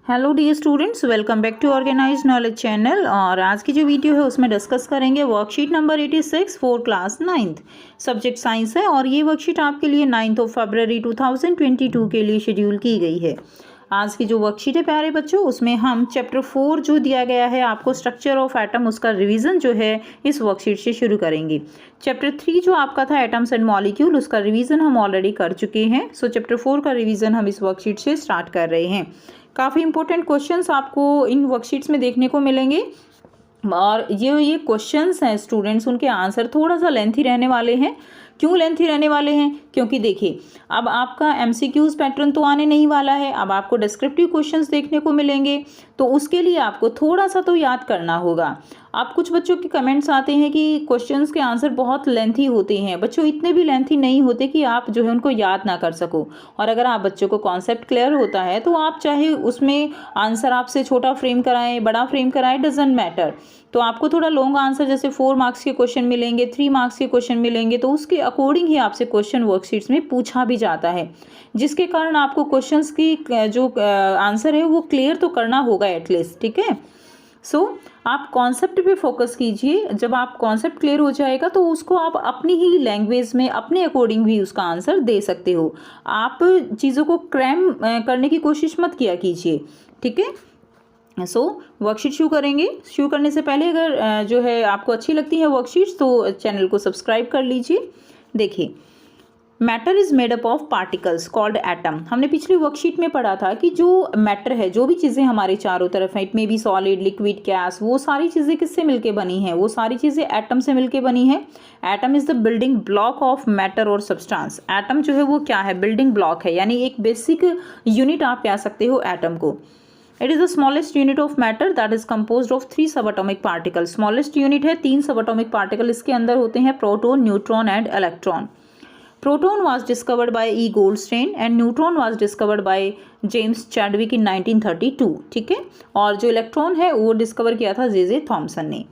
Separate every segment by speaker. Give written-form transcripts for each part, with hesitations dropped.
Speaker 1: Hello dear students, welcome back to organize knowledge channel. और आज की जो वीडियो है उसमें डिस्कस करेंगे worksheet number 86 for class 9th, subject science है। और ये वर्कशीट आपके लिए 9 फरवरी 2022 के लिए शेड्यूल की गई है। आज की जो वर्कशीट है प्यारे बच्चों, उसमें हम चैप्टर 4 जो दिया गया है आपको स्ट्रक्चर ऑफ एटम, उसका रिवीजन जो है इस वर्कशीट से शुरू करेंगे। चैप्टर 3 जो आपका था एटम्स एंड मॉलिक्यूल, उसका रिवीजन हम ऑलरेडी कर चुके हैं। सो चैप्टर 4 का रिवीजन हम इस वर्कशीट से स्टार्ट कर रहे हैं। काफ़ी इंपॉर्टेंट क्वेश्चंस आपको इन वर्कशीट्स में देखने को मिलेंगे। और ये क्वेश्चंस हैं स्टूडेंट्स, उनके आंसर थोड़ा सा लेंथी रहने वाले हैं। क्यों लेंथी रहने वाले हैं? क्योंकि देखिए, अब आपका एमसीक्यूज पैटर्न तो आने नहीं वाला है, अब आपको डिस्क्रिप्टिव क्वेश्चंस देखने को मिलेंगे। तो उसके लिए आपको थोड़ा सा तो याद करना होगा। अब कुछ बच्चों के कमेंट्स आते हैं कि क्वेश्चंस के आंसर बहुत लेंथी होते हैं। बच्चों, इतने भी लेंथी नहीं होते कि आप जो है उनको याद ना कर सको। और अगर आप बच्चों को कॉन्सेप्ट क्लियर होता है तो आप चाहे उसमें आंसर आपसे छोटा फ्रेम कराएं, बड़ा फ्रेम कराएं, डजेंट मैटर। तो आपको थोड़ा लॉन्ग आंसर, जैसे 4 मार्क्स के क्वेश्चन मिलेंगे, 3 मार्क्स के क्वेश्चन मिलेंगे, तो उसके अकॉर्डिंग ही आपसे क्वेश्चन वर्कशीट्स में पूछा भी जाता है, जिसके कारण आपको क्वेश्चंस की जो आंसर है वो क्लियर तो करना होगा एटलीस्ट। ठीक है, सो आप कॉन्सेप्ट पे फोकस कीजिए। जब आप कॉन्सेप्ट क्लियर हो जाएगा तो उसको आप अपनी ही लैंग्वेज में अपने अकॉर्डिंग भी उसका आंसर दे सकते हो। आप चीज़ों को क्रैम करने की कोशिश मत किया कीजिए। ठीक है, सो वर्कशीट शुरू करेंगे। शुरू करने से पहले अगर जो है आपको अच्छी लगती है वर्कशीट्स तो चैनल को सब्सक्राइब कर लीजिए। देखिए, matter is made up of particles called atom. हमने पिछली वर्कशीट में पढ़ा था कि जो मैटर है, जो भी चीज़ें हमारे चारों तरफ हैं, it may be solid, liquid, gas, वो सारी चीज़ें किससे मिलके बनी हैं? वो सारी चीज़ें एटम से मिलके बनी हैं। Atom is the building block of matter और सब्सटेंस। एटम जो है वो क्या है? बिल्डिंग ब्लॉक है, यानी एक बेसिक यूनिट आप कह सकते हो एटम को। It is the smallest unit of matter that is composed of 3 सब एटॉमिक पार्टिकल। स्मॉलेस्ट यूनिट है, 3 सब एटॉमिक पार्टिकल इसके अंदर होते हैं, proton, neutron and electron. Proton was discovered by E. Goldstein and neutron was discovered by James Chadwick in 1932। ठीक है, और जो इलेक्ट्रॉन है वो डिस्कवर किया था जे थॉमसन ने।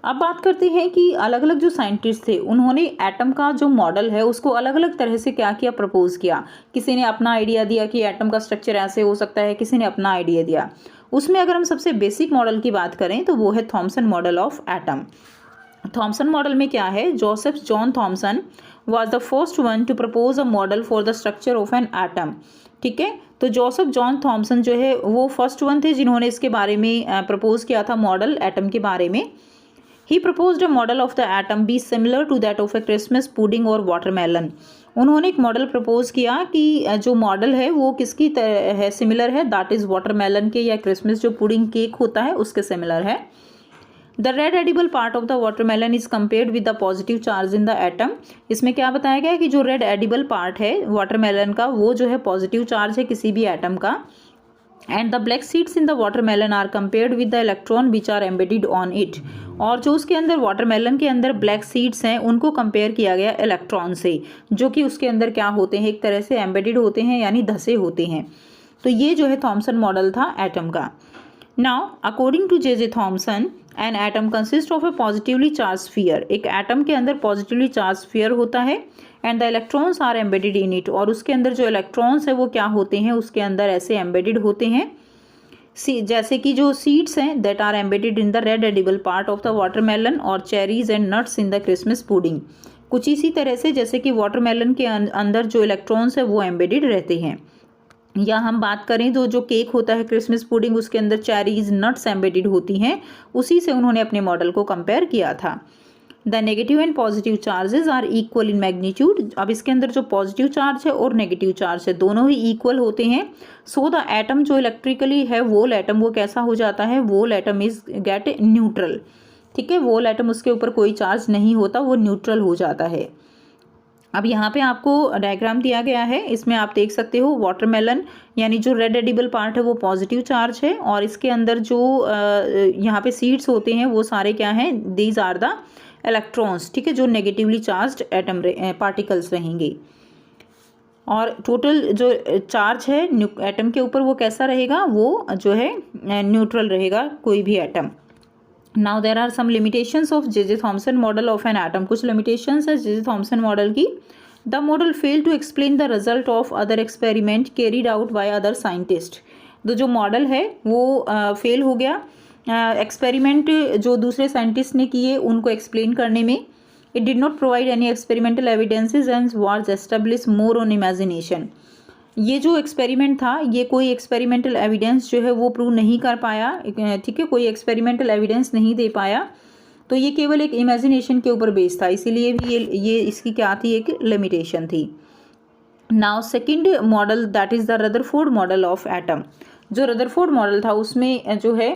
Speaker 1: अब बात करते हैं कि अलग अलग जो साइंटिस्ट थे उन्होंने एटम का जो मॉडल है उसको अलग अलग तरह से क्या किया, प्रपोज किया। किसी ने अपना आइडिया दिया कि एटम का स्ट्रक्चर ऐसे हो सकता है, किसी ने अपना आइडिया दिया। उसमें अगर हम सबसे बेसिक मॉडल की बात करें तो वो है Thomson model of atom. Thomson model में क्या है? Joseph John Thomson was the first one to propose a model for the structure of an atom। ठीक है, तो जोसेफ जॉन थॉमसन जो है वो फर्स्ट वन थे जिन्होंने इसके बारे में प्रपोज किया था मॉडल एटम के बारे में। He proposed a model of the atom be similar to that of a Christmas pudding और वाटरमेलन। उन्होंने एक मॉडल प्रपोज किया कि जो मॉडल है वो किसकी तरह है? सिमिलर है, दैट इज वाटरमेलन के या क्रिसमस जो पुडिंग केक होता है उसके सिमिलर है। The red edible part of the watermelon is compared with the positive charge in the atom. इसमें क्या बताया गया है कि जो रेड एडिबल पार्ट है वाटरमेलन का वो जो है पॉजिटिव चार्ज है किसी भी एटम का। And the black seeds in the watermelon are compared with the electron which are embedded on it. और जो उसके अंदर वाटरमेलन के अंदर ब्लैक सीड्स हैं उनको कंपेयर किया गया इलेक्ट्रॉन से, जो कि उसके अंदर क्या होते हैं, एक तरह से एम्बेडेड होते हैं, यानी धसे होते हैं। तो ये जो है थॉमसन मॉडल था एटम का। Now according to J Thomson, an atom consist of a positively charge sphere. एक एटम के अंदर पॉजिटिवली चार्ज स्फीयर होता है and the electrons are embedded in it. और उसके अंदर जो इलेक्ट्रॉन्स है वो क्या होते हैं? उसके अंदर ऐसे एम्बेडेड होते हैं जैसे कि जो सीड्स हैं that are embedded in the red edible part of the watermelon और cherries and nuts in the Christmas pudding. कुछ इसी तरह से जैसे कि वाटरमेलन के अंदर जो इलेक्ट्रॉन्स है वो एम्बेडेड रहते हैं। या हम बात करें तो जो केक होता है क्रिसमस पुडिंग, उसके अंदर चेरीज, नट्स एम्बेडेड होती हैं। उसी से उन्होंने अपने मॉडल को कंपेयर किया था। The negative and positive charges are equal in magnitude. अब इसके अंदर जो पॉजिटिव चार्ज है और नेगेटिव चार्ज है दोनों ही इक्वल होते हैं। सो द एटम जो इलेक्ट्रिकली है वोल एटम, वो कैसा हो जाता है? वोल एटम इज गेट न्यूट्रल। ठीक है, वोल एटम उसके ऊपर कोई चार्ज नहीं होता, वो न्यूट्रल हो जाता है। अब यहाँ पे आपको डायग्राम दिया गया है, इसमें आप देख सकते हो वाटरमेलन यानी जो रेड एडिबल पार्ट है वो पॉजिटिव चार्ज है और इसके अंदर जो यहाँ पे सीड्स होते हैं वो सारे क्या हैं? These are the electrons. ठीक है, जो नेगेटिवली चार्ज्ड एटम पार्टिकल्स रहेंगे। और टोटल जो चार्ज है एटम के ऊपर वो कैसा रहेगा? वो जो है न्यूट्रल रहेगा कोई भी atom. Now there are some limitations of J Thomson model of an atom. कुछ लिमिटेशंस है जे थॉमसन मॉडल की। The model fail to explain the result of other experiment carried out by other scientist. तो जो model है वो fail हो गया experiment जो दूसरे साइंटिस्ट ने किए उनको एक्सप्लेन करने में। It did not provide any experimental evidences and was establish more on imagination. ये जो एक्सपेरिमेंट था ये कोई एक्सपेरिमेंटल एविडेंस जो है वो प्रूव नहीं कर पाया, ठीक है, कोई एक्सपेरिमेंटल एविडेंस नहीं दे पाया, तो ये केवल एक इमेजिनेशन के ऊपर बेस्ड था, इसीलिए भी ये इसकी क्या थी, एक लिमिटेशन थी। Now second model that is the Rutherford model of atom. जो रदरफोर्ड मॉडल था उसमें जो है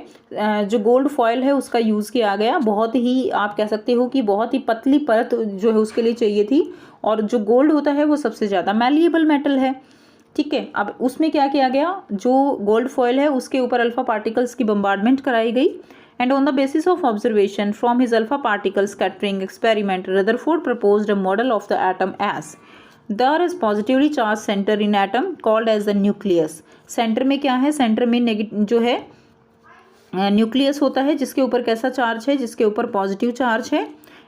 Speaker 1: जो गोल्ड फॉयल है उसका यूज़ किया गया, बहुत ही आप कह सकते हो कि बहुत ही पतली परत जो है उसके लिए चाहिए थी, और जो गोल्ड होता है वो सबसे ज़्यादा मैलिएबल मेटल है, ठीक है। अब उसमें क्या किया गया, जो गोल्ड फॉयल है उसके ऊपर अल्फा पार्टिकल्स की बम्बार्डमेंट कराई गई, and on the basis of observation from his alpha particle scattering experiment, Rutherford proposed a model of the atom as there is positively charged center in atom called as the nucleus। Centre में क्या है, centre में जो है nucleus होता है जिसके ऊपर कैसा चार्ज है, जिसके ऊपर पॉजिटिव चार्ज है,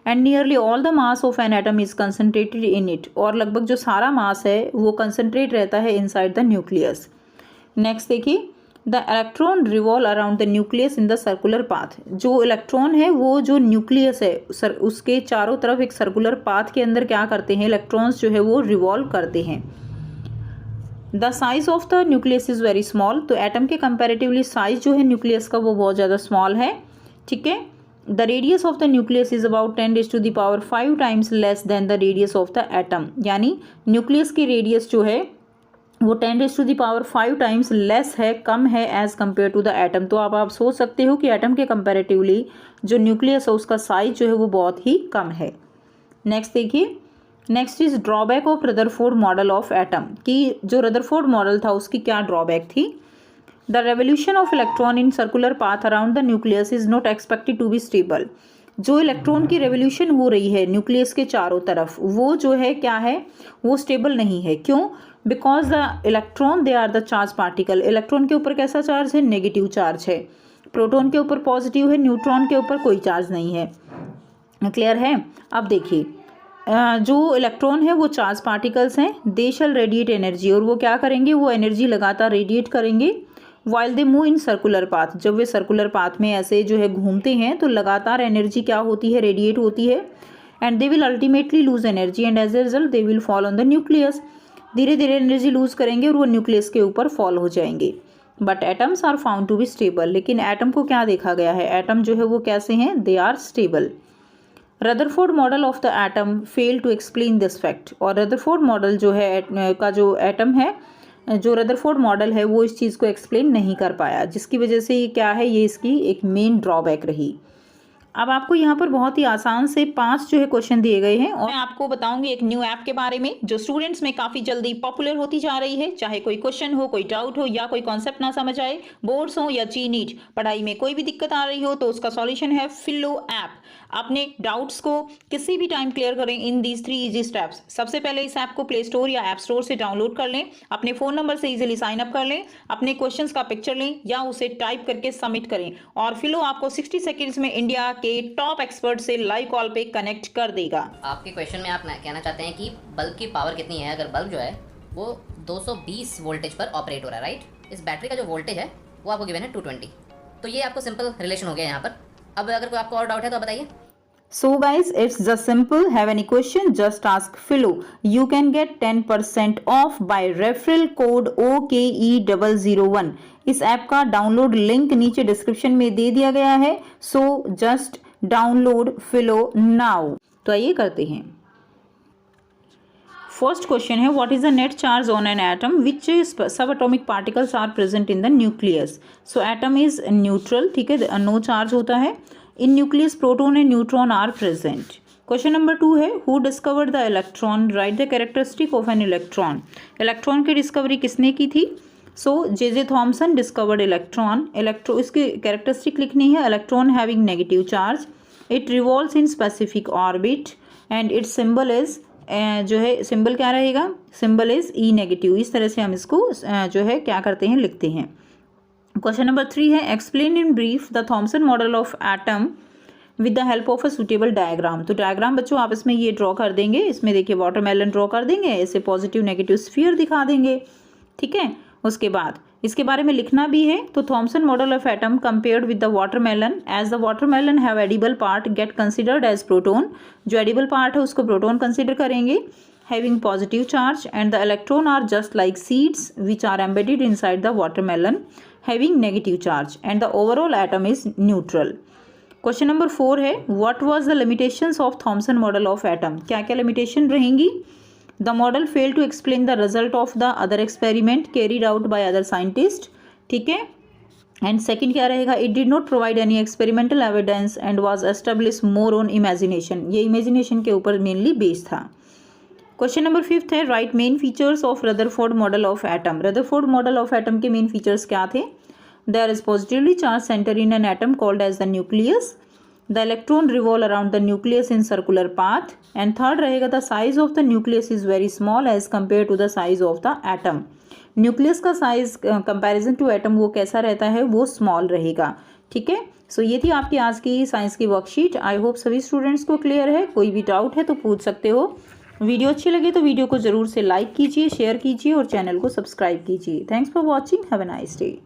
Speaker 1: and nearly all the mass of an atom is concentrated in it, और लगभग जो सारा मास है वो कंसनट्रेट रहता है इनसाइड द न्यूक्लियस। नेक्स्ट देखिए, the electron revolve around the nucleus in the circular path. जो इलेक्ट्रॉन है वो जो न्यूक्लियस है उसके चारों तरफ एक सर्कुलर पाथ के अंदर क्या करते हैं, इलेक्ट्रॉन्स जो है वो रिवॉल्व करते हैं। The size of the nucleus is very small, तो एटम के कंपैरेटिवली साइज जो है न्यूक्लियस का वो बहुत ज़्यादा स्मॉल है, ठीक है। The radius of the nucleus is about 10⁵ times less than the radius of the atom, यानी न्यूक्लियस की रेडियस जो है वो 10⁵ टाइम्स लेस है, कम है as compare to the atom. तो आप सोच सकते हो कि एटम के कंपैरेटिवली जो न्यूक्लियस है उसका साइज जो है वो बहुत ही कम है। नेक्स्ट देखिए, next is drawback of Rutherford model of atom, कि जो रदरफोर्ड मॉडल था उसकी क्या ड्रॉबैक थी। The revolution of electron in circular path around the nucleus is not expected to be stable. जो इलेक्ट्रॉन की रेवोल्यूशन हो रही है न्यूक्लियस के चारों तरफ वो जो है क्या है, वो स्टेबल नहीं है। क्यों? Because the electron they are the charge particle. Electron के ऊपर कैसा चार्ज है, नेगेटिव चार्ज है। प्रोटॉन के ऊपर पॉजिटिव है, न्यूट्रॉन के ऊपर कोई चार्ज नहीं है। क्लियर है? अब देखिए, जो इलेक्ट्रॉन है वो चार्ज पार्टिकल्स हैं, दे शैल रेडिएट एनर्जी, और वो क्या करेंगे, वो एनर्जी लगातार रेडिएट करेंगे while they move in circular path. जब वे सर्कुलर पाथ में ऐसे जो है घूमते हैं तो लगातार एनर्जी क्या होती है, रेडिएट होती है, and they will ultimately lose energy and as a result they will fall on the nucleus. धीरे धीरे एनर्जी लूज करेंगे और वो न्यूक्लियस के ऊपर फॉल हो जाएंगे। But atoms are found to be stable, लेकिन एटम को क्या देखा गया है, एटम जो है वो कैसे हैं, they are stable. Rutherford model of the atom fail to explain this fact, और रदरफोर्ड मॉडल जो है का जो एटम है, जो रदरफोर्ड मॉडल है वो इस चीज़ को एक्सप्लेन नहीं कर पाया, जिसकी वजह से ये क्या है, ये इसकी एक मेन ड्रॉबैक रही। अब आपको यहाँ पर बहुत ही आसान से 5 जो है क्वेश्चन दिए गए हैं, और मैं आपको बताऊंगी एक न्यू ऐप के बारे में जो स्टूडेंट्स में काफ़ी जल्दी पॉपुलर होती जा रही है। चाहे कोई क्वेश्चन हो, कोई डाउट हो, या कोई कॉन्सेप्ट ना समझ आए, बोर्ड्स हो या जी नीट, पढ़ाई में कोई भी दिक्कत आ रही हो, तो उसका सॉल्यूशन है फिलो ऐप। अपने डाउट्स को किसी भी टाइम क्लियर करें इन दीज 3 इजी स्टेप्स। सबसे पहले इस ऐप को प्ले स्टोर या ऐप स्टोर से डाउनलोड कर लें, अपने फ़ोन नंबर से इजीली साइन अप कर लें, अपने क्वेश्चंस का पिक्चर लें या उसे टाइप करके सबमिट करें, और फिलो आपको 60 सेकेंड्स में इंडिया के टॉप एक्सपर्ट से लाइव कॉल पे कनेक्ट कर देगा।
Speaker 2: आपके क्वेश्चन में आप कहना चाहते हैं कि बल्ब की पावर कितनी है। अगर बल्ब जो है वो 220 वोल्टेज पर ऑपरेट हो रहा है, राइट। इस बैटरी का जो वोल्टेज है वो आपको गिवन है 220। तो ये आपको सिंपल रिलेशन हो गया यहाँ पर। अब अगर कोई आपको और डाउट है तो बताइए।
Speaker 1: So guys, it's just simple. Have any question? Just ask Philo. You can get 10% off by referral code OKE001. इस ऐप का डाउनलोड लिंक नीचे डिस्क्रिप्शन में दे दिया गया है। So just download Philo now. तो आइए करते हैं। फर्स्ट क्वेश्चन है, what is the net charge on an atom which subatomic particles are present in the nucleus. So atom is neutral, ठीक है, नो चार्ज होता है। In nucleus proton and neutron are present. Question number 2 है, who discovered the electron, write the characteristic of an electron. Electron की discovery किसने की थी? So J Thomson discovered electron. इसकी कैरेक्टरिस्टिक लिखनी है, electron having negative charge, it revolves in specific orbit and it's symbol is, जो है symbol क्या रहेगा, सिंबल इज ई नेगेटिव। इस तरह से हम इसको जो है क्या करते हैं, लिखते हैं। क्वेश्चन नंबर 3 है, explain in brief the Thompson model of atom with the help of a suitable diagram. तो डायग्राम बच्चों आप इसमें ये ड्रॉ कर देंगे, इसमें देखिए वाटरमेलन ड्रॉ कर देंगे, ऐसे पॉजिटिव नेगेटिव स्फीयर दिखा देंगे, ठीक है। उसके बाद इसके बारे में लिखना भी है। तो Thomson model of atom compared with the watermelon, as the watermelon have edible part get considered as proton, जो एडिबल पार्ट है उसको प्रोटोन कंसिडर करेंगे, having positive charge, and the electron are just like seeds which are embedded inside the watermelon having negative charge, and the overall atom is neutral. Question number 4 है, what was the limitations of Thomson model of atom, क्या क्या limitation रहेंगी। The model fail to explain the result of the other experiment carried out by other scientist, ठीक है। And second क्या रहेगा, it did not provide any experimental evidence and was establish more on imagination, ये imagination के ऊपर mainly based था। Question number 5 है, write main features of Rutherford model of atom, Rutherford model of atom के main features क्या थे। There is positively charge centre in an atom called as the nucleus, the electron revolve around the nucleus in circular path, and third रहेगा the size of the nucleus is very small as compare to the size of the atom, nucleus का size comparison to atom वो कैसा रहता है, वो small रहेगा, ठीक है। सो ये थी आपकी आज की साइंस की वर्कशीट। आई होप सभी स्टूडेंट्स को क्लियर है, कोई भी डाउट है तो पूछ सकते हो। वीडियो अच्छी लगे तो वीडियो को ज़रूर से लाइक कीजिए, शेयर कीजिए और चैनल को सब्सक्राइब कीजिए। Thanks for watching, have a nice day.